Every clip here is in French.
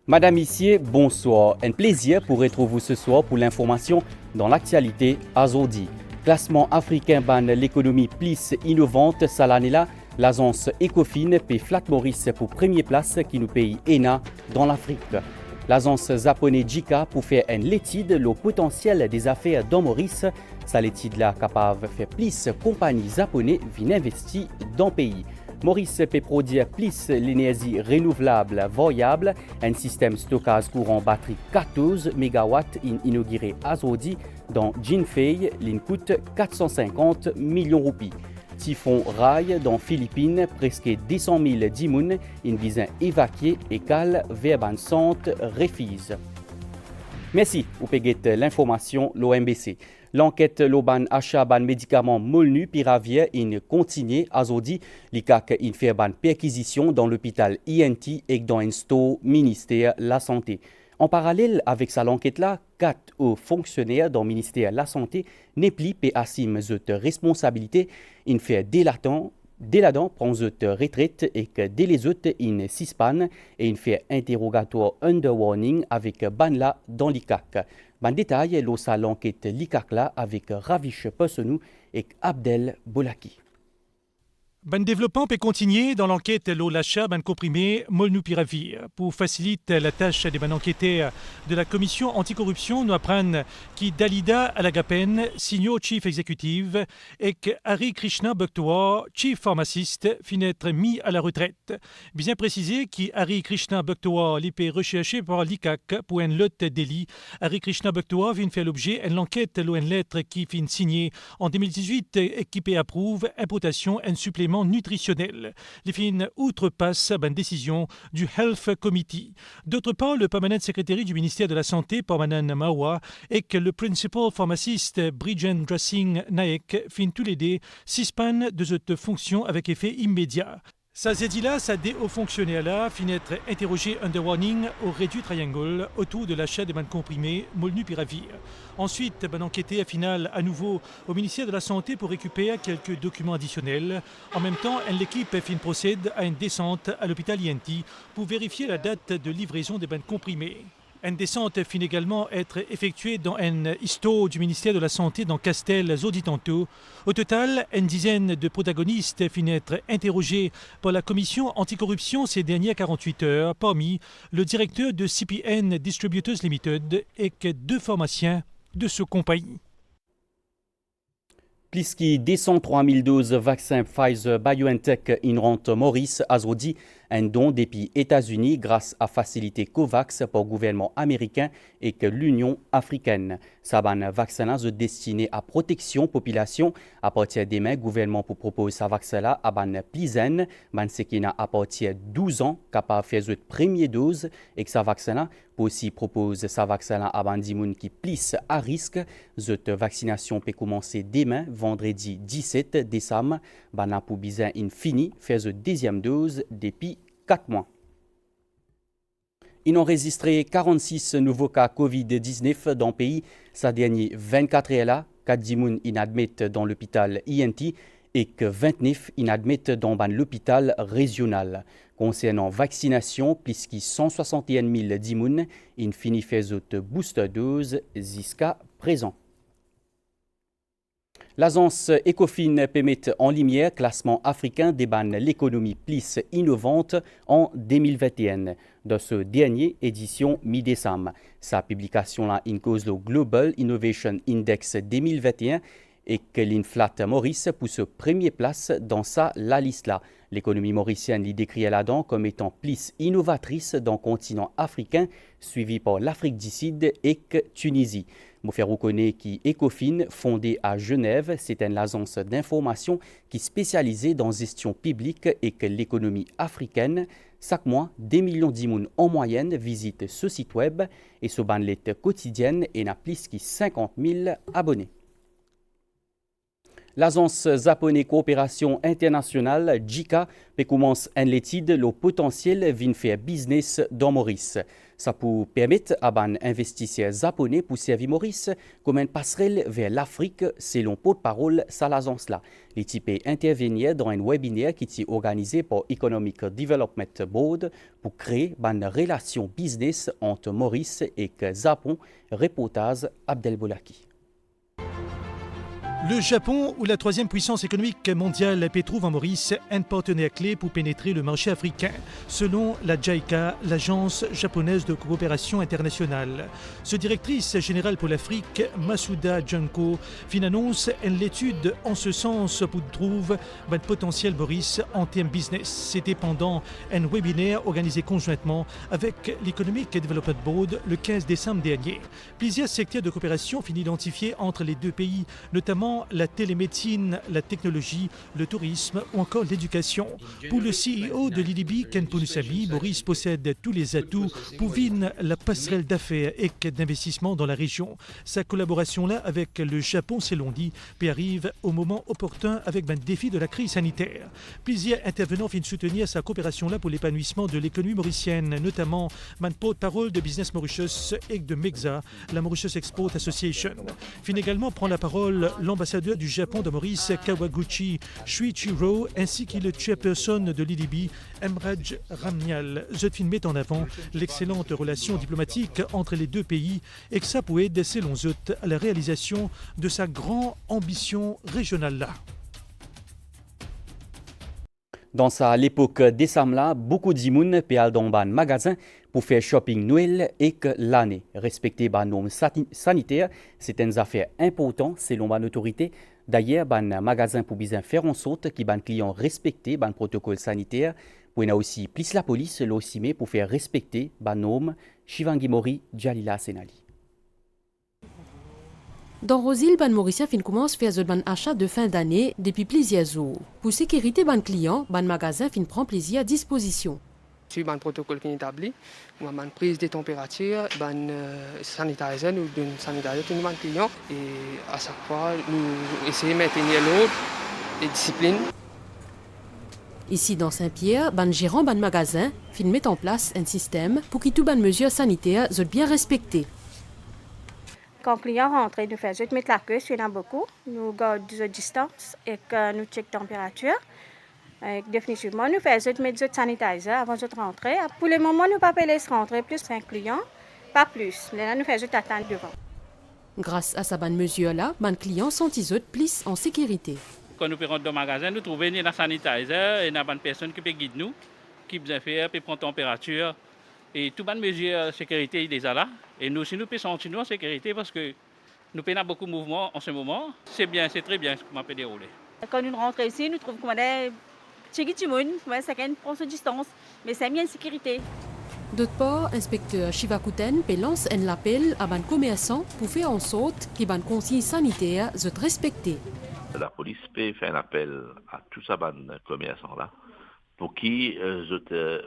Madame Issier, bonsoir. Un plaisir pour retrouver vous ce soir pour l'information dans l'actualité aujourd'hui. Classement africain ban l'économie plus innovante, ça l'année là, l'agence Ecofin paie Flat Maurice pour première place qui nous paye ENA dans l'Afrique. L'agence japonaise JICA pour faire une étude le potentiel des affaires dans Maurice. Ça l'étude là capable de faire plus compagnies japonaises viennent investir dans le pays. Maurice peut produire plus l'énergie renouvelable variable, un système stockage courant batterie 14 MW inauguré aujourd'hui dans Jinfei, il coûte 450 millions de roupies. Typhon Rai dans Philippines, presque 200 000 dimoun, une visant évacuée et cale vers Bansante, Refise. Merci, vous payez l'information l'OMBC. L'enquête l'Oban achat ban médicaments molnupiravir in continue aujourd'hui. L'ICAC in fait ban perquisition dans l'hôpital INT et dans un store ministère de la Santé. En parallèle avec ça l'enquête-là, 4 hauts fonctionnaires dans le ministère de la Santé n'est plus assument cette responsabilité. In fait délatant prend cette retraite et que dès les autres in sispan et in fait interrogatoire under warning avec Banla dans l'ICAC. Ban détail, l'osa l'enquête l'ICAC là avec Ravish Possenou et Abdel Bolaki. Ben développement peut continuer dans l'enquête l'achat ben comprimé molnupiravir. Pour faciliter la tâche des ben enquêteurs de la commission anticorruption, nous apprennent qui Dalida Alagapen, senior chief executive, et que Hari Krishna Bhaktoa, chief pharmaciste, finit être mis à la retraite. Bien précisé qui Hari Krishna Bhaktoa l'épée recherché par l'ICAC pour un lot délit. Hari Krishna Bhaktoa vient faire l'objet d'une enquête une lettre qui fin signée en 2018 et qui approuve importation un supplément nutritionnel. Les fins outrepassent une décision du Health Committee. D'autre part, le permanent secrétaire du ministère de la Santé, Permanent Mawa, et que le principal pharmaciste Bridgen Dressing Naik fin tous les deux suspend de cette fonction avec effet immédiat. Ça s'est dit là, ça des hauts fonctionnaires-là finit être interrogé under warning au réduit triangle autour de l'achat des bandes comprimés molnupiravir. Ensuite, enquêté à final à nouveau au ministère de la Santé pour récupérer quelques documents additionnels. En même temps, l'équipe procède à une descente à l'hôpital INT pour vérifier la date de livraison des bandes comprimés. Une descente finit également être effectuée dans un histo du ministère de la Santé dans Castel Zoditanto. Au total, une dizaine de protagonistes finissent être interrogés par la commission anticorruption ces dernières 48 heures, parmi le directeur de CPN Distributors Limited et 2 pharmaciens de ce compagnie. Plus que 203 000 doses vaccins Pfizer-BioNTech in rente Maurice aujourd'hui un don depuis États-Unis grâce à facilité COVAX pour le gouvernement américain et que l'Union africaine. Ça ban vaccin se destiné à protection population. À partir de demain, le gouvernement pour proposer sa vaccin là à ban plizen, ban ce qui n'a à partir de 12 ans capable de faire cette première dose et que sa vaccin là pour aussi propose sa vaccin là à ban dimoun qui plus à risque. Cette vaccination peut commencer demain, vendredi 17 décembre. Ban pour bizin infini faire cette deuxième dose depuis 4 mois. Ils ont enregistré 46 nouveaux cas COVID-19 dans le pays. Sa dernière 24 heures là, 4 dimoun inadmettent dans l'hôpital INT et que 29 inadmettent dans l'hôpital régional. Concernant vaccination, plus que 161 000 dimoun, ils finissent faire booster dose jusqu'à présent. L'agence Ecofin permet en lumière classement africain des ban l'économie plus innovante en 2021. Dans ce dernier édition mi-décembre, sa publication là in cause le Global Innovation Index 2021 et que l'Inflat Maurice pousse première place dans la liste là. L'économie mauricienne l'y décrit là-dedans comme étant plus innovatrice dans le continent africain, suivi par l'Afrique du Sud et que Tunisie. Vous faire reconnaître qu'Ecofin, fondée à Genève, c'est une agence d'information qui est spécialisée dans la gestion publique et que l'économie africaine. Chaque mois, 2 millions d'imoun en moyenne visitent ce site web et ce banlette quotidienne et n'a plus que 50 000 abonnés. L'agence japonaise coopération internationale JICA commence une étude le potentiel de faire business dans Maurice. Ça peut permettre à un investisseur japonais pour servir Maurice comme une passerelle vers l'Afrique selon porte-parole de l'agence là. L'équipe intervenir dans un webinaire qui est organisé par Economic Development Board pour créer une relation business entre Maurice et le Japon. Reportage Abdel Boulaki. Le Japon, ou la troisième puissance économique mondiale, trouve en Maurice un partenaire clé pour pénétrer le marché africain, selon la JICA, l'agence japonaise de coopération internationale. Ce directrice générale pour l'Afrique, Masuda Junko, annonce une étude en ce sens pour trouver un potentiel Maurice en termes business. C'était pendant un webinaire organisé conjointement avec l'Economic Development Board le 15 décembre dernier. Plusieurs secteurs de coopération finissent identifiés entre les deux pays, notamment la télémédecine, la technologie, le tourisme ou encore l'éducation. Pour le CEO de l'IDB, Ken Ponusami, Maurice possède tous les atouts pour vivre la passerelle d'affaires et d'investissement dans la région. Sa collaboration-là avec le Japon, selon dit, arrive au moment opportun avec le défi de la crise sanitaire. Plusieurs intervenants viennent soutenir sa coopération-là pour l'épanouissement de l'économie mauricienne, notamment le porte-parole de Business Mauritius et de MEXA, la Mauritius Export Association. Fin également prend la parole l'ambassadeur du Japon de Maurice, Kawaguchi Shuichiro, ainsi que le chairperson de l'IDB, Emraj Ramnial. Zotfin met en avant l'excellente relation diplomatique entre les deux pays et que ça peut aider, selon Zot, à la réalisation de sa grande ambition régionale-là. Dans sa l'époque décembre, beaucoup d'imouns péal dans un magasin pour faire shopping Noël et que l'année. Respecter les normes sanitaires, c'est une affaire importante selon l'autorité. D'ailleurs, un magasin pour bien faire en sorte que les clients respectent les protocoles sanitaires. Pour y a aussi plus la police l'OCIME pour faire respecter les normes. Shivangi Mori, Jalila Senali. Dans Rosil, ban Mauricien fin commence à faire un achat de fin d'année depuis plusieurs jours. Pour sécurité ban client, ban magasin fin prend plaisir à disposition. C'est un protocole qui est établi, une prise de température, un sanitizer ou d'une sanitizer pour nos clients. Et à chaque fois, nous essayons de maintenir l'ordre et la discipline. Ici dans Saint-Pierre, ban gérant ban magasin fin met en place un système pour que toutes les mesures sanitaires soient bien respectées. Quand le client rentre, nous faisons mettre la queue, il y en a beaucoup. Nous gardons des distances et nous checkons la température. Définitivement, nous faisons mettre des sanitizer avant de rentrer. Pour le moment, nous ne pouvons pas laisser rentrer plus 5 clients, pas plus. Là, nous faisons attendre devant. Grâce à cette bonne mesure-là, les clients sont plus en sécurité. Quand nous rentrons dans le magasin, nous trouvons des sanitizer et une personne qui peut guider nous, qui peut faire, peut prendre température. Et toutes les mesures de sécurité, il est là. Et nous aussi, nous pouvons sentir en sécurité parce que nous avons beaucoup de mouvements en ce moment. C'est bien, c'est très bien ce qu'on peut dérouler. Quand nous rentrons ici, nous trouvons qu'on est chacun prend sa distance, mais c'est bien en sécurité. D'autre part, inspecteur Shivakuten lance un appel à les commerçants pour faire en sorte que les consignes sanitaires soient respectées. La police peut faire un appel à tous ces commerçants-là pour qu'ils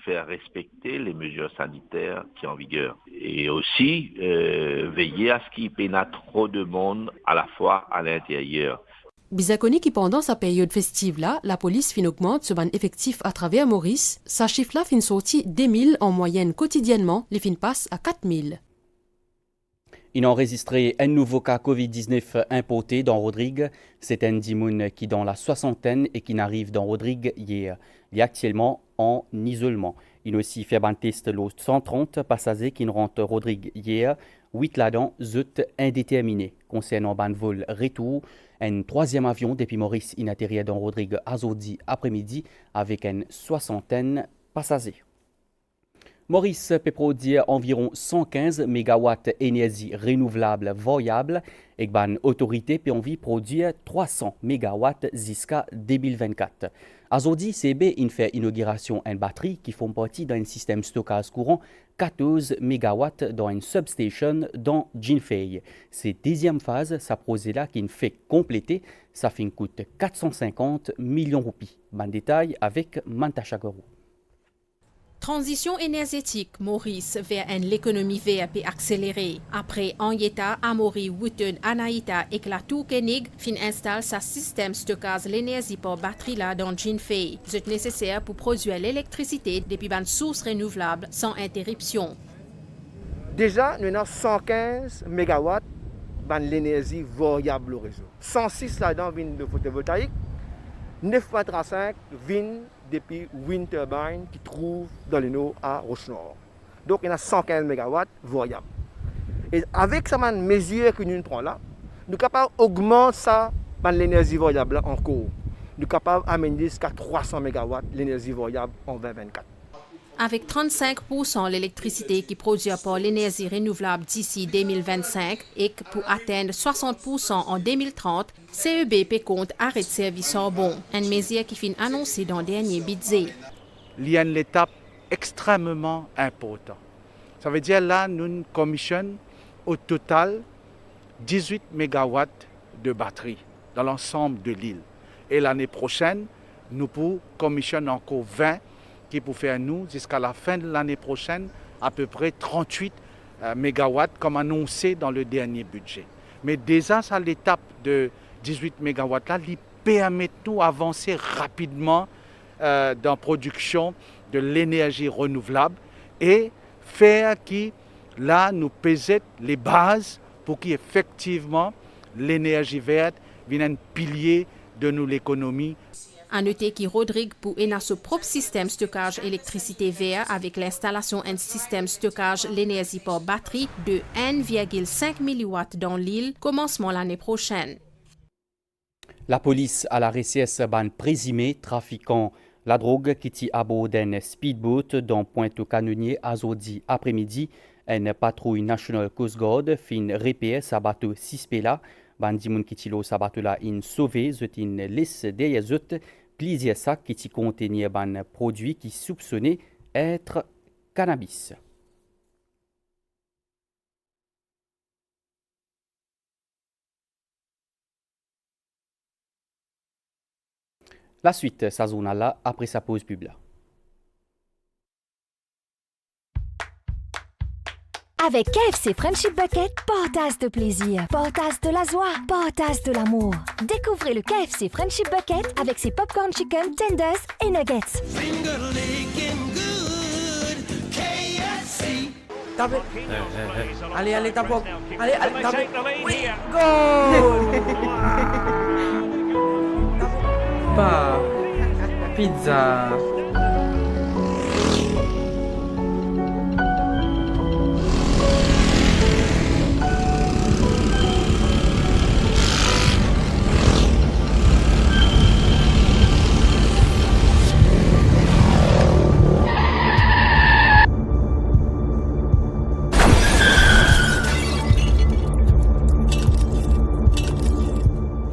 faire respecter les mesures sanitaires qui sont en vigueur. Et aussi veiller à ce qu'il n'y ait pas trop de monde à la fois à l'intérieur. Bizakoni qui pendant sa période festive-là, la police fin augmente ce ban effectif à travers Maurice. Sa chiffre-là fin sorti 10 000 en moyenne quotidiennement, les fin passent à 4 000. Il a enregistré un nouveau cas Covid-19 importé dans Rodrigue. C'est un dimoun qui dans la soixantaine et qui n'arrive dans Rodrigue hier. Il est actuellement en isolement. Il a aussi fait un test los 130 passagers qui rentrent Rodrigue hier. 8 là-dedans, zut indéterminés. Concernant ban vol retour, un troisième avion depuis Maurice inatterri dans Rodrigue aujourd'hui après-midi avec une soixantaine passagers. Maurice peut produire environ 115 MW d'énergie renouvelable variable et ban autorité peut envie produire 300 MW jusqu'à 2024. Aujourd'hui, CB fait inauguration une batterie qui font partie d'un système stockage courant 14 MW dans une substation dans Jinfei. Cette deuxième phase, ça projet-là qui fait compléter, ça fait coûte 450 millions de roupies. Ban détail avec Mantasha Goro. Transition énergétique, Maurice, vers l'économie verte et accélérée. Après Anyeta, Amaury, Wooten, Anaïta et Klatou Kenig, fin installe sa système stockage l'énergie par batterie là dans Jinfei. C'est nécessaire pour produire l'électricité depuis une source renouvelable sans interruption. Déjà, nous avons 115 MW de l'énergie variable au réseau. 106 là-dedans viennent de photovoltaïque, 9.35 viennent depuis wind turbine qui trouve dans le nord à Roche-Nord. Donc il y a 115 MW variables. Et avec cette mesure que nous prenons là, nous sommes capables d'augmenter ça l'énergie variable encore. Nous sommes capables d'amener jusqu'à 300 MW l'énergie variable en 2024. Avec 35% l'électricité qui produit par l'énergie renouvelable d'ici 2025 et pour atteindre 60% en 2030, CEBP compte arrêter service charbon, une mesure qui finit annoncée dans le dernier budget. Il y a une étape extrêmement importante. Ça veut dire là, nous commissionnons au total 18 MW de batterie dans l'ensemble de l'île. Et l'année prochaine, nous pourrons commissionner encore 20 qui pour faire nous, jusqu'à la fin de l'année prochaine, à peu près 38 MW comme annoncé dans le dernier budget. Mais déjà, à l'étape de 18 MW, là, il permet de nous avancer rapidement dans la production de l'énergie renouvelable et faire que là, nous pesons les bases pour qu'effectivement l'énergie verte vienne un pilier de nous l'économie. À noter que Rodrigue pour son propre système stockage électricité vert avec l'installation d'un système stockage l'énergie par batterie de 1,5 milliwatt dans l'île, commencement l'année prochaine. La police à la recherche d'un présumé trafiquant la drogue qui tient à bord d'un speedboat dans Pointe-au-Canonnier à jeudi après-midi. Une patrouille National Coast Guard fin repère sa bateau 6 là. Bandi moun qui tilo sa bateau là in sauvé, zut in laisse derrière zut plusieurs sacs qui contenaient ban produits qui soupçonnaient être cannabis. La suite, sa zone là après sa pause pub là. Avec KFC Friendship Bucket, partage de plaisir, partage de la joie, partage de l'amour. Découvrez le KFC Friendship Bucket avec ses popcorn chicken, tenders et nuggets. Allez, allez, tape. Allez, allez, tape. Oui, go! Pas pizza.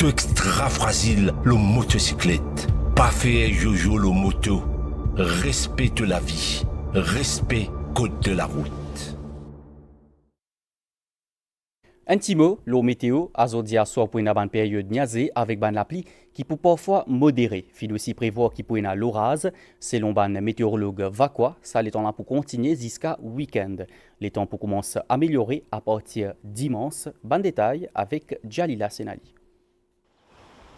Extra fragile, le motocyclette. Pas faire jojo le moto. Respecte la vie. Respect code de la route. Un petit mot, l'eau météo, azodia soit pour une période niazée avec ban l'appli qui peut parfois modérer. Il aussi prévoir qu'il peut y avoir l'orage, selon ban météorologue Vakwa, ça les temps là pour continuer jusqu'à week-end. Les temps pour commencer à améliorer à partir dimanche. Ban détail avec Jalila Senali.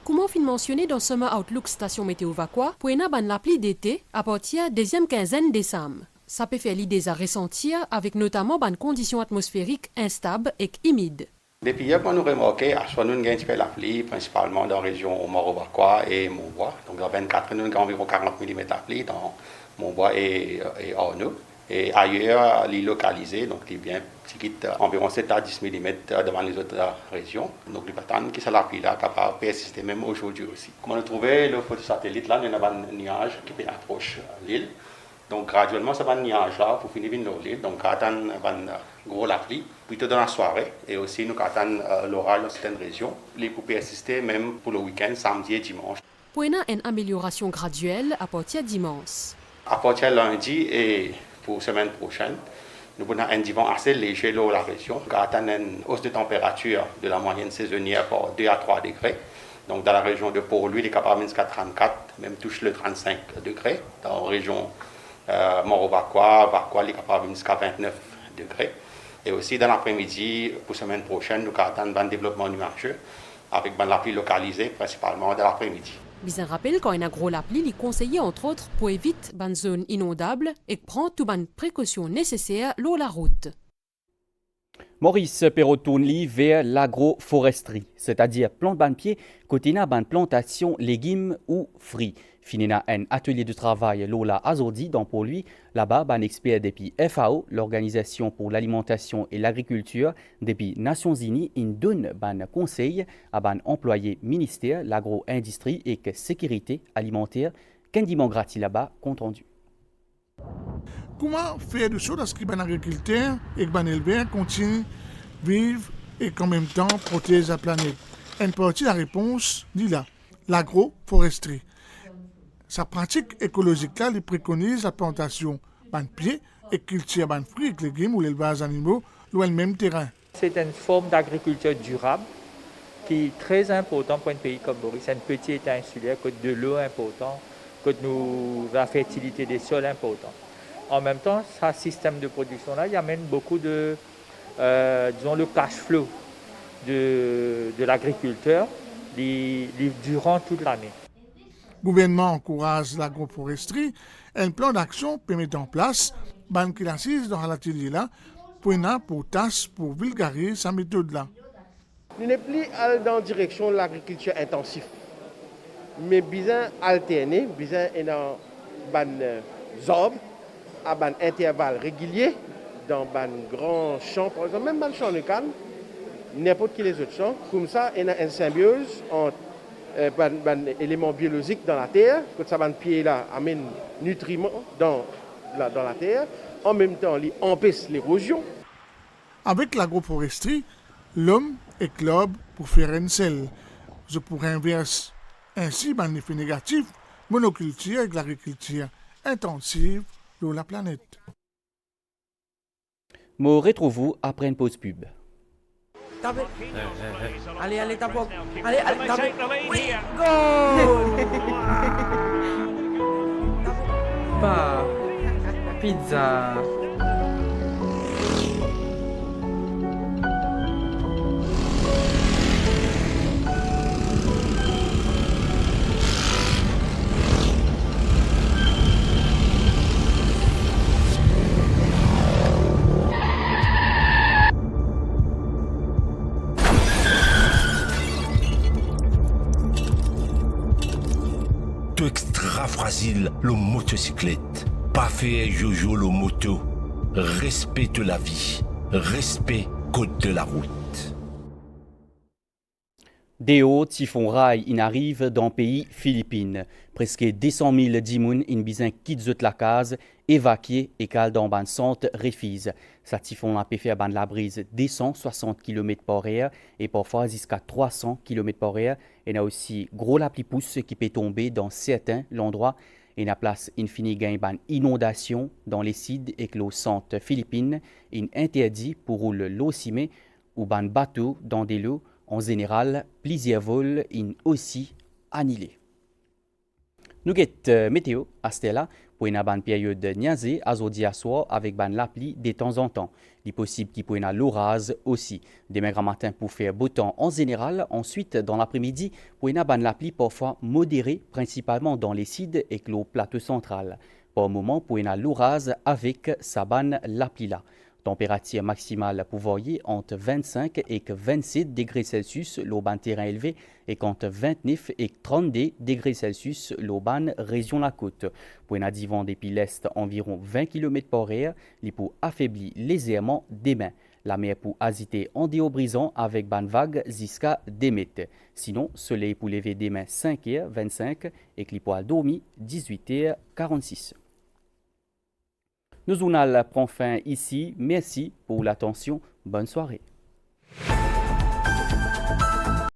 Comment fin mentionné dans Summer Outlook Station Météo Vakwa, pour une ban l'appli d'été à partir deuxième quinzaine décembre. Ça peut faire l'idée à ressentir avec notamment ban conditions atmosphériques instables et humides. Depuis hier, nous remarqué à soit nous avons un petit peu la pluie, principalement dans la région Moro-Vakwa et Montbois. Donc dans 24 nous avons environ 40 mm de pluie dans Montbois et Orno. Et ailleurs, les localisés, donc il vient environ 7 à 10 mm devant les autres régions. Donc les patterns qui sont la pluie là, capable de persister même aujourd'hui aussi. Comme on a trouvé le photosatellite là, nous avons un nuage qui approche l'île. Donc graduellement, ça va un nuage là pour finir dans l'île. Donc on attend gros la pluie, plutôt dans la soirée. Et aussi nous attendons l'orage dans certaines régions. Les pour persister même pour le week-end, samedi et dimanche. Pour une amélioration graduelle à partir de dimanche. À partir de lundi et pour la semaine prochaine, nous avons un vent assez léger dans la région. Nous attendons une hausse de température de la moyenne saisonnière par 2 à 3 degrés. Donc dans la région de Port-Louis, il est capable jusqu'à 34, même touche le 35 degrés. Dans la région Morobacoa, Vacoa, il est capable jusqu'à 29 degrés. Et aussi dans l'après-midi, pour la semaine prochaine, nous attendons un développement nuageux avec la pluie localisée, principalement dans l'après-midi. Bizarre rappel quand un gros la pluie, il conseillait entre autres pour éviter une zone inondable et prendre toutes les précautions nécessaires lors la route. Maurice Perrault tourne vers l'agroforesterie, c'est-à-dire plante ban pied côté na ban plantation légumes ou fruits. Finina un atelier de travail Lola Azordi dans pour lui là-bas ban expert depuis FAO, l'Organisation pour l'alimentation et l'agriculture depuis Nations Unies, in donne ban conseil à ban employé ministère l'agro-industrie et sécurité alimentaire Kendi Mangrati là-bas compte rendu. Comment faire de choses à ce que les agriculteurs et les éleveurs continuent à vivre et qu'en même temps protéger la planète? Une partie de la réponse dit là, l'agroforesterie. Sa pratique écologique là, il préconise la plantation de pieds et culture de fruits et légumes ou l'élevage animaux loin le même terrain. C'est une forme d'agriculture durable qui est très importante pour un pays comme Maurice. C'est un petit état insulaire, que de l'eau important, que la fertilité des sols important. En même temps, ce système de production-là, il amène beaucoup de, disons, le cash flow de l'agriculteur durant toute l'année. Le gouvernement encourage l'agroforesterie. Un plan d'action peut mettre en place, ban qui assise dans l'atelier là, pour tâche pour vulgariser sa méthode là. Nous n'est plus dans la direction de l'agriculture intensive, mais bien alterner, bien dans ban zob, à un intervalle régulier dans un grand champ, par exemple, même dans le champ de canne, n'importe qui les autres champs. Comme ça, il y a une symbiose entre éléments biologiques dans la terre, que ça va pied là amène nutriments dans la terre, en même temps, il empêche l'érosion. Avec l'agroforesterie, l'homme est l'homme pour faire un sel. Je pourrais inverser ainsi un effet négatif, monoculture avec l'agriculture intensive de la planète. Me retrouvons après une pause pub. Allez, allez, tape. Allez, allez, tape. Oui, go! Pas pizza. Tout extra fragile, le motocyclette. Pas fait jojo le moto. Respecte la vie. Respect code de la route. Deo typhon Rai in arrive dans le pays Philippines. Presque 200 000 dimoun in bizin quitte la case, évacués et cal dans ban centre refise. Sa typhon a pu faire ban la brise 260 km/h et parfois jusqu'à 300 km/h. Et a aussi gros la pluie pousse qui peut tomber dans certains endroits. Et la place infini gagne ban inondation dans les sites et que le centre Philippines in interdit pour rouler l'eau cimée ou ban bateau dans des lots. En général, plusieurs vols sont aussi annulés. Nous avons météo à Stella pour une bonne période niaisée à Zodi à soir avec ban la pluie de temps en temps. Il est possible qu'il puisse y avoir l'orage aussi. Demain grand matin pour faire beau temps en général. Ensuite, dans l'après-midi, pour y avoir la pluie parfois modérée, principalement dans les sides et le plateau central. Pour le moment, pour y avoir l'orage avec sa banne la pluie là. Température maximale pour varier entre 25 et 27 degrés Celsius, l'auban terrain élevé, et entre 29 et 32 degrés Celsius, l'auban région la côte. Pour un divan depuis l'est, environ 20 km/h, il peut affaiblir légèrement demain. La mer pour agiter en déobrisant avec ban vague jusqu'à 2 mètres. Sinon, soleil pour lever demain 5h25 et qu'il peut dormir 18h46. Nos journal prend fin ici. Merci pour l'attention. Bonne soirée.